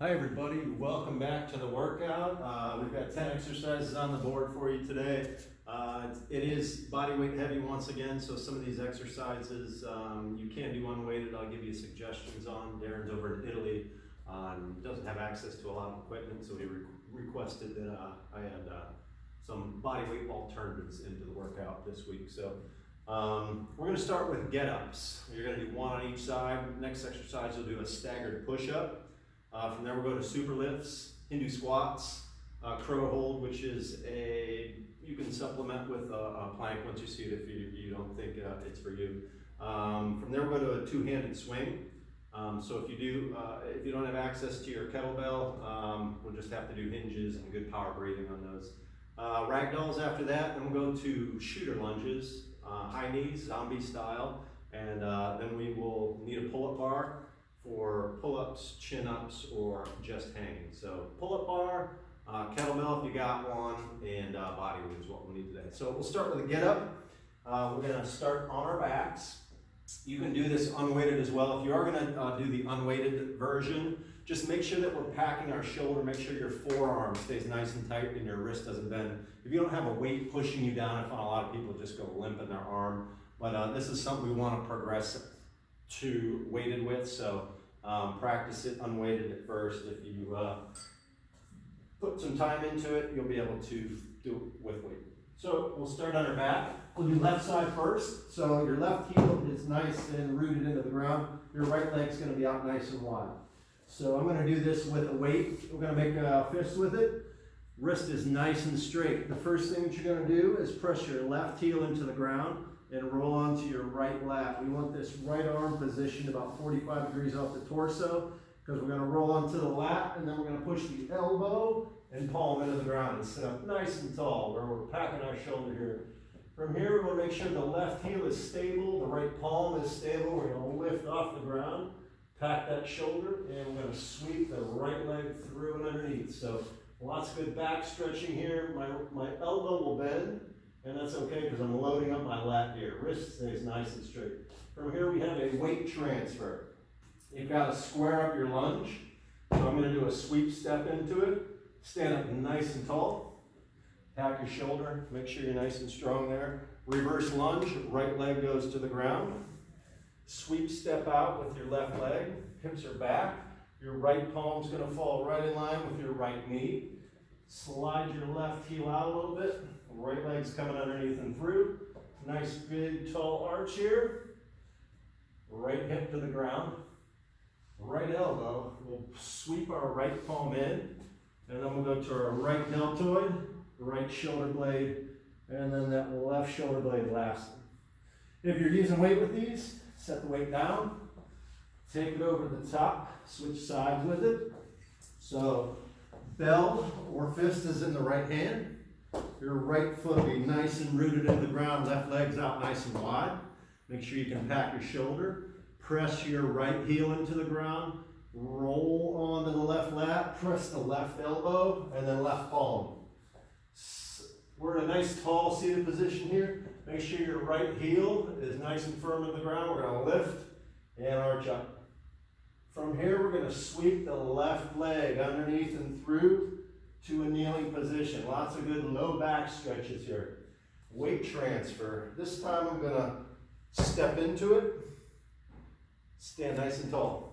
Hi everybody, welcome back to the workout. We've got 10 exercises on the board for you today. It is bodyweight heavy once again, so some of these exercises you can do unweighted. I'll give you suggestions on. Darren's over in Italy, doesn't have access to a lot of equipment, so he requested that I had some bodyweight alternatives into the workout this week. So we're going to start with get-ups. You're going to do one on each side. Next exercise you'll do a staggered push-up. From there we'll go to super lifts, Hindu squats, crow hold, which is you can supplement with a plank once you see it if you don't think it's for you. From there we'll go to a two-handed swing. So if you don't have access to your kettlebell, we'll just have to do hinges and good power breathing on those. Ragdolls after that, then we'll go to shooter lunges, high knees, zombie style, and then we will need a pull-up bar for pull-ups, chin-ups, or just hanging. So pull-up bar, kettlebell if you got one, and bodyweight is what we'll need today. So we'll start with a get-up. We're gonna start on our backs. You can do this unweighted as well. If you are gonna do the unweighted version, just make sure that we're packing our shoulder, make sure your forearm stays nice and tight and your wrist doesn't bend. If you don't have a weight pushing you down, I find a lot of people just go limp in their arm. But this is something we wanna progress to weighted with, so practice it unweighted at first. If you put some time into it, you'll be able to do it with weight. So we'll start on our back. We'll do left side first. So your left heel is nice and rooted into the ground. Your right leg's gonna be out nice and wide. So I'm gonna do this with a weight. We're gonna make a fist with it. Wrist is nice and straight. The first thing that you're gonna do is press your left heel into the ground and roll onto your right lat. We want this right arm positioned about 45 degrees off the torso because we're gonna roll onto the lat and then we're gonna push the elbow and palm into the ground and sit up nice and tall where we're packing our shoulder here. From here, we wanna make sure the left heel is stable, the right palm is stable. We're gonna lift off the ground, pack that shoulder, and we're gonna sweep the right leg through and underneath. So lots of good back stretching here. My elbow will bend, and that's okay because I'm loading up my lat here. Wrist stays nice and straight. From here we have a weight transfer. You've got to square up your lunge. So I'm going to do a sweep step into it. Stand up nice and tall. Pack your shoulder. Make sure you're nice and strong there. Reverse lunge. Right leg goes to the ground. Sweep step out with your left leg. Hips are back. Your right palm's going to fall right in line with your right knee. Slide your left heel out a little bit. Right leg's coming underneath and through. Nice big tall arch here. Right hip to the ground. Right elbow. We'll sweep our right palm in. And then we'll go to our right deltoid, right shoulder blade, and then that left shoulder blade last. If you're using weight with these, set the weight down. Take it over to the top. Switch sides with it. So bell or fist is in the right hand. Your right foot will be nice and rooted in the ground, left leg's out nice and wide. Make sure you can pack your shoulder. Press your right heel into the ground. Roll onto the left lat, press the left elbow, and then left palm. We're in a nice tall seated position here. Make sure your right heel is nice and firm in the ground. We're gonna lift and arch up. From here, we're gonna sweep the left leg underneath and through to a kneeling position. Lots of good low back stretches here. Weight transfer. This time I'm gonna step into it. Stand nice and tall.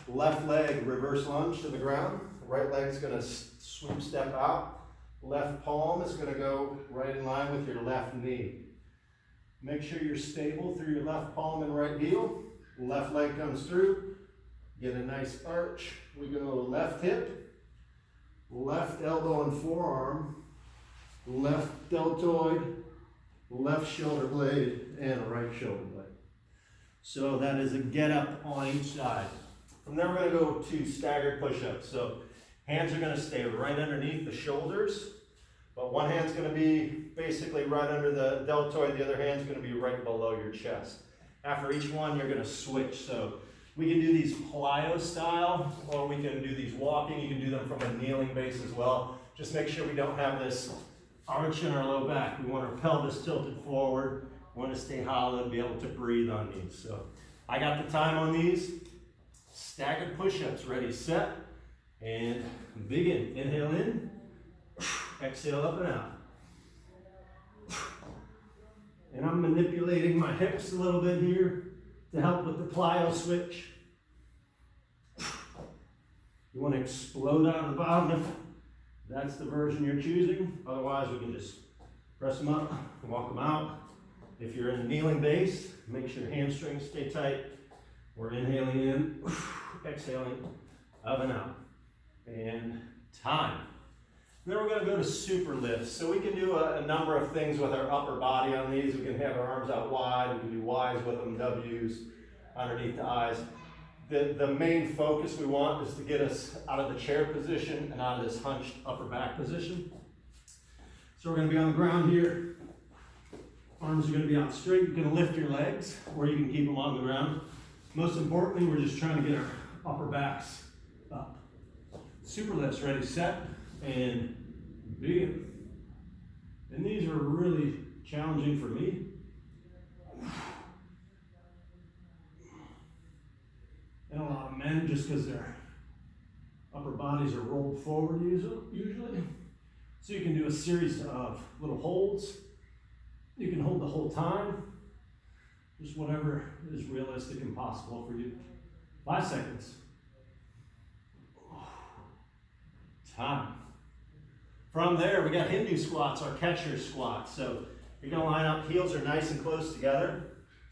Left leg, reverse lunge to the ground. Right leg's gonna sweep step out. Left palm is gonna go right in line with your left knee. Make sure you're stable through your left palm and right heel. Left leg comes through. Get a nice arch. We go left hip. Left elbow and forearm, left deltoid, left shoulder blade, and a right shoulder blade. So that is a get up on each side. From there we're going to go to staggered push-ups. So hands are going to stay right underneath the shoulders, but one hand's going to be basically right under the deltoid, the other hand's going to be right below your chest. After each one you're going to switch. So we can do these plyo style, or we can do these walking. You can do them from a kneeling base as well. Just make sure we don't have this arch in our low back. We want our pelvis tilted forward. We want to stay hollow and be able to breathe on these. So I got the time on these. Staggered push-ups, ready, set. And begin. Inhale in, exhale up and out. And I'm manipulating my hips a little bit here to help with the plyo switch. You want to explode out of the bottom if that's the version you're choosing. Otherwise, we can just press them up and walk them out. If you're in the kneeling base, make sure your hamstrings stay tight. We're inhaling in, exhaling up and out. And time. Then we're going to go to super lifts. So we can do a number of things with our upper body on these. We can have our arms out wide. We can do Ys with them, Ws underneath the eyes. The main focus we want is to get us out of the chair position and out of this hunched upper back position. So we're going to be on the ground here. Arms are going to be out straight. You can lift your legs or you can keep them on the ground. Most importantly, we're just trying to get our upper backs up. Super lifts, ready, set, and begin. And these are really challenging for me. And a lot of men, just because their upper bodies are rolled forward usually. So you can do a series of little holds. You can hold the whole time. Just whatever is realistic and possible for you. 5 seconds. Time. From there, we got Hindu squats, our catcher squats. So you're gonna line up, heels are nice and close together.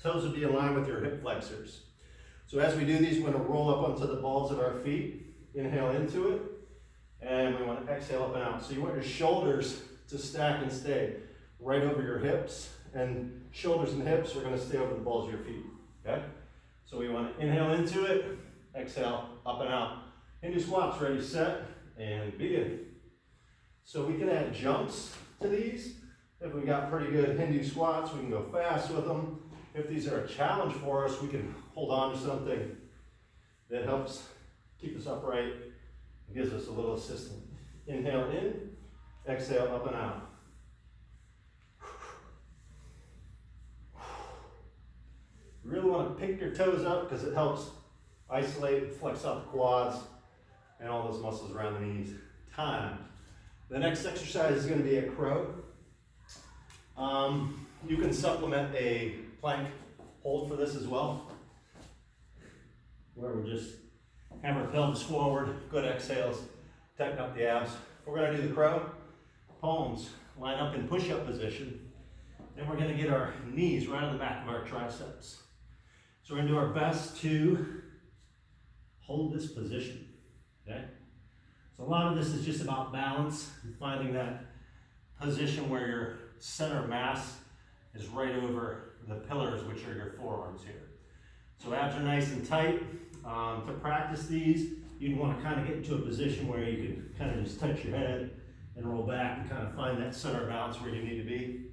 Toes will be in line with your hip flexors. So as we do these, we're gonna roll up onto the balls of our feet. Inhale into it. And we want to exhale up and out. So you want your shoulders to stack and stay right over your hips. And shoulders and hips are going to stay over the balls of your feet. Okay? So we want to inhale into it, exhale up and out. Hindu squats, ready, set, and begin. So we can add jumps to these. If we got pretty good Hindu squats, we can go fast with them. If these are a challenge for us, we can hold on to something that helps keep us upright. It gives us a little assistance. Inhale in, exhale up and out. You really want to pick your toes up because it helps isolate, flex out the quads, and all those muscles around the knees. Time. The next exercise is going to be a crow. You can supplement a plank hold for this as well, where we just have our pelvis forward, good exhales, tighten up the abs. We're going to do the crow. Palms line up in push-up position. Then we're going to get our knees right on the back of our triceps. So we're going to do our best to hold this position. Okay? So a lot of this is just about balance and finding that position where your center of mass is right over the pillars, which are your forearms here. So abs are nice and tight. To practice these, you'd want to kind of get into a position where you can kind of just touch your head and roll back and kind of find that center of balance where you need to be.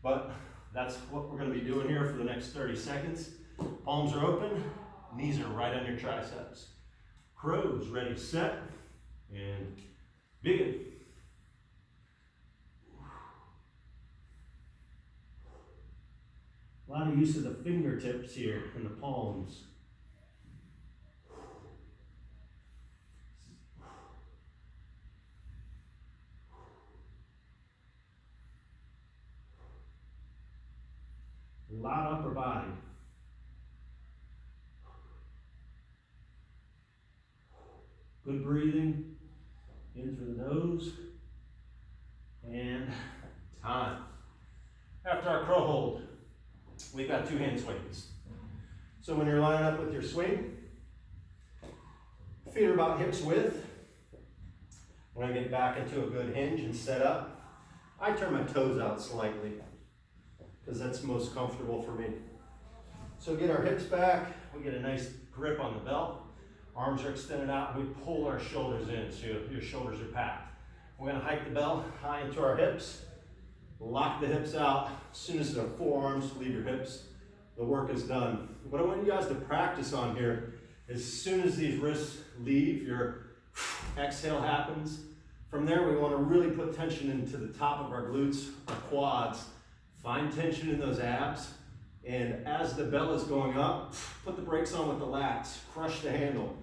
But that's what we're going to be doing here for the next 30 seconds. Palms are open, knees are right on your triceps. Crows, ready, set, and begin. A lot of use of the fingertips here and the palms. A lot of upper body. Good breathing in through the nose. And time. After our crow hold, we've got 2 hand swings. So when you're lining up with your swing, feet are about hips width. When I get back into a good hinge and set up, I turn my toes out slightly because that's most comfortable for me. So get our hips back, we get a nice grip on the belt, arms are extended out, and we pull our shoulders in so your shoulders are packed. We're gonna hike the belt high into our hips, lock the hips out. As soon as the forearms leave your hips, the work is done. What I want you guys to practice on here is as soon as these wrists leave, your exhale happens. From there, we want to really put tension into the top of our glutes, our quads, find tension in those abs. And as the bell is going up, put the brakes on with the lats, crush the handle.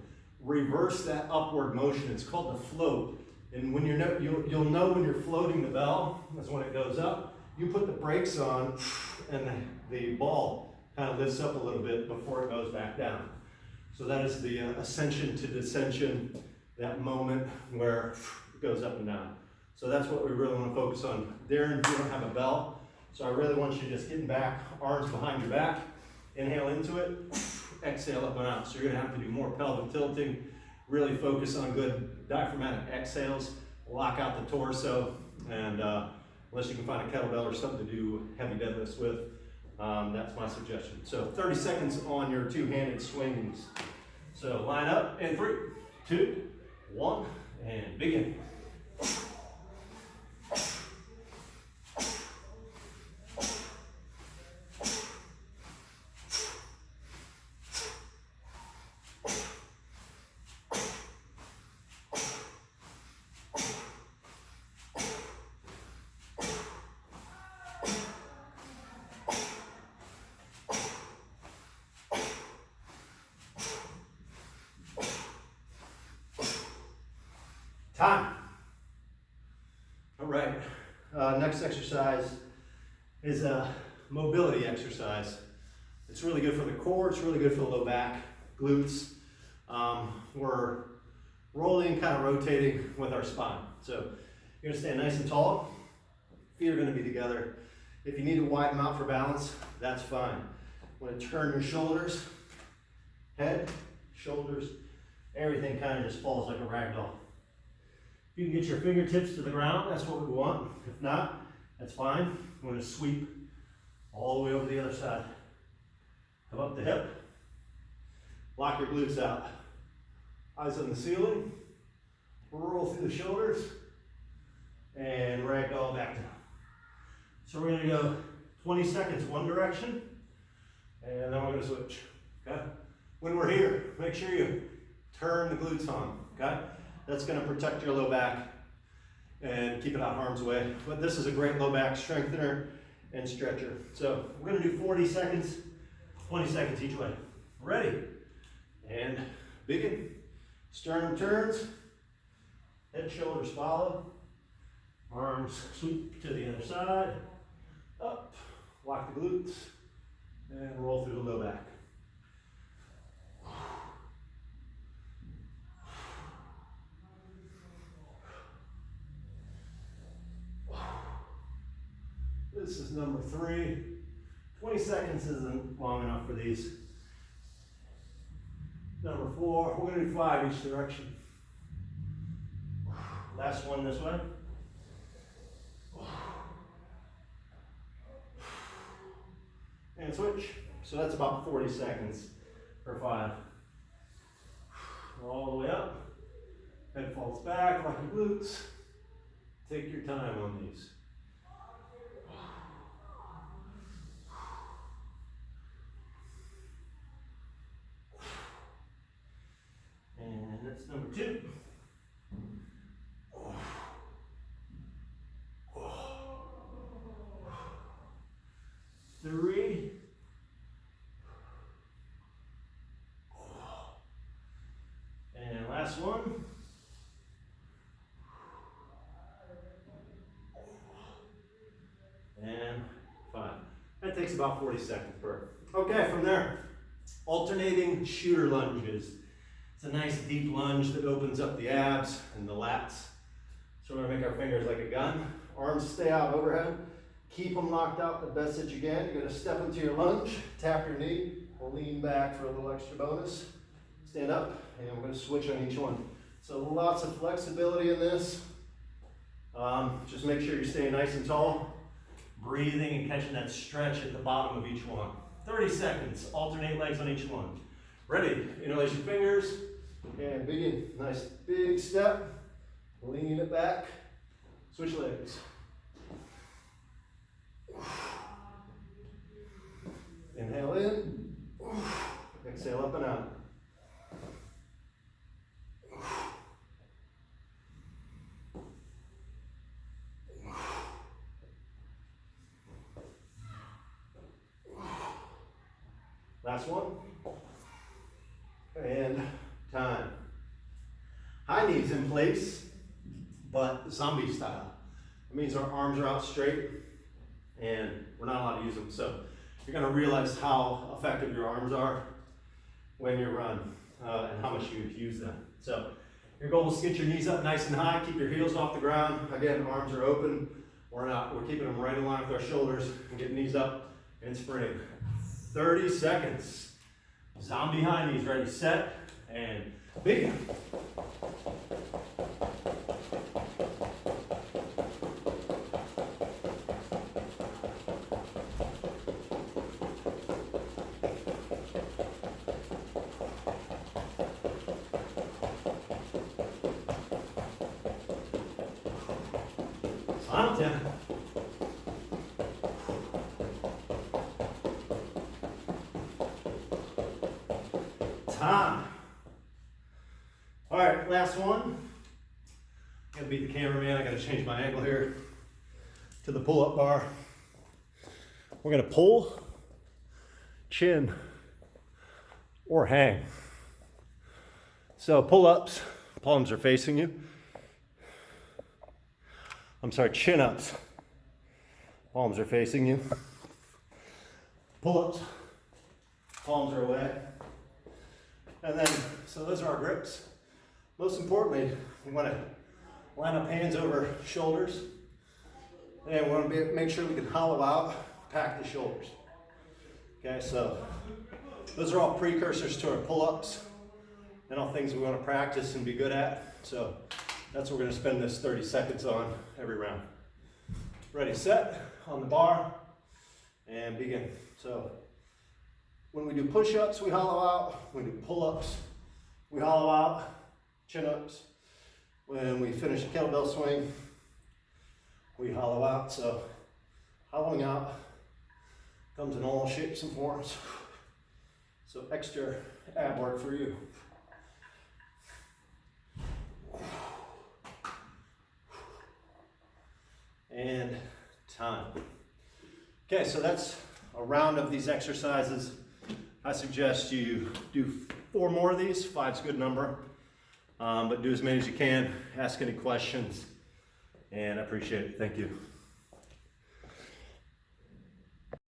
reverse that upward motion. It's called the float. And when you'll know when you're floating the bell, that's when it goes up. You put the brakes on and the ball kind of lifts up a little bit before it goes back down. So that is the ascension to descension, that moment where it goes up and down. So that's what we really want to focus on. Darren, you don't have a bell, so I really want you just getting back, arms behind your back, inhale into it, exhale up and out. So you're going to have to do more pelvic tilting, really focus on good diaphragmatic exhales, lock out the torso, and unless you can find a kettlebell or something to do heavy deadlifts with, that's my suggestion. So 30 seconds on your two-handed swings. So line up in 3, 2, 1, and begin. Time. All right, next exercise is a mobility exercise. It's really good for the core, it's really good for the low back, glutes. We're rolling, kind of rotating with our spine. So you're gonna stand nice and tall, feet are gonna be together. If you need to widen them out for balance, that's fine. I'm gonna turn your shoulders, head, shoulders, everything kind of just falls like a rag doll. If you can get your fingertips to the ground, that's what we want. If not, that's fine. I'm going to sweep all the way over the other side. Come up the hip. Lock your glutes out. Eyes on the ceiling. Roll through the shoulders. And ragdoll back down. So we're going to go 20 seconds one direction. And then we're going to switch. Okay? When we're here, make sure you turn the glutes on. Okay? That's going to protect your low back and keep it out of harm's way. But this is a great low back strengthener and stretcher. So we're going to do 40 seconds, 20 seconds each way. Ready? And begin. Sternum turns. Head, shoulders follow. Arms sweep to the other side. Up. Lock the glutes. And roll through the low back. This is number 3. 20 seconds isn't long enough for these. Number 4, we're going to do 5 each direction. Last one this way. And switch. So that's about 40 seconds for 5. All the way up. Head falls back, like your glutes. Take your time on these. And that's number 2. 3. And last one. And 5. That takes about 40 seconds per. Okay, from there, alternating shooter lunges. It's a nice deep lunge that opens up the abs and the lats. So we're gonna make our fingers like a gun. Arms stay out overhead. Keep them locked out the best that you can. You're gonna step into your lunge, tap your knee, lean back for a little extra bonus. Stand up, and we're gonna switch on each one. So lots of flexibility in this. Just make sure you're staying nice and tall, breathing and catching that stretch at the bottom of each one. 30 seconds, alternate legs on each one. Ready, interlace your fingers, and begin. Nice big step, lean it back, switch legs. Inhale in, exhale up and out. Last one. And time. High knees in place, but zombie style. It means our arms are out straight and we're not allowed to use them. So you're gonna realize how effective your arms are when you run and how much you use them. So your goal is to get your knees up nice and high, keep your heels off the ground. Again, arms are open. We're keeping them right in line with our shoulders and getting knees up and sprinting. 30 seconds. Zombie high knees, ready, set, and begin. Final 10. Time. All right, last one. Gotta beat the cameraman. I gotta change my angle here to the pull-up bar. We're gonna pull, chin, or hang. So pull-ups, palms are facing you. I'm sorry, chin-ups, palms are facing you. Pull-ups, palms are away. And then, so those are our grips. Most importantly, we want to line up hands over shoulders. And we want to make sure we can hollow out, pack the shoulders. Okay, so those are all precursors to our pull-ups and all things we want to practice and be good at. So that's what we're going to spend this 30 seconds on every round. Ready, set, on the bar, and begin. So when we do push-ups, we hollow out. When we do pull-ups, we hollow out. Chin-ups. When we finish a kettlebell swing, we hollow out. So hollowing out comes in all shapes and forms. So extra ab work for you. And time. Okay, so that's a round of these exercises. I suggest you do 4 more of these. 5's a good number, but do as many as you can. Ask any questions, and I appreciate it. Thank you.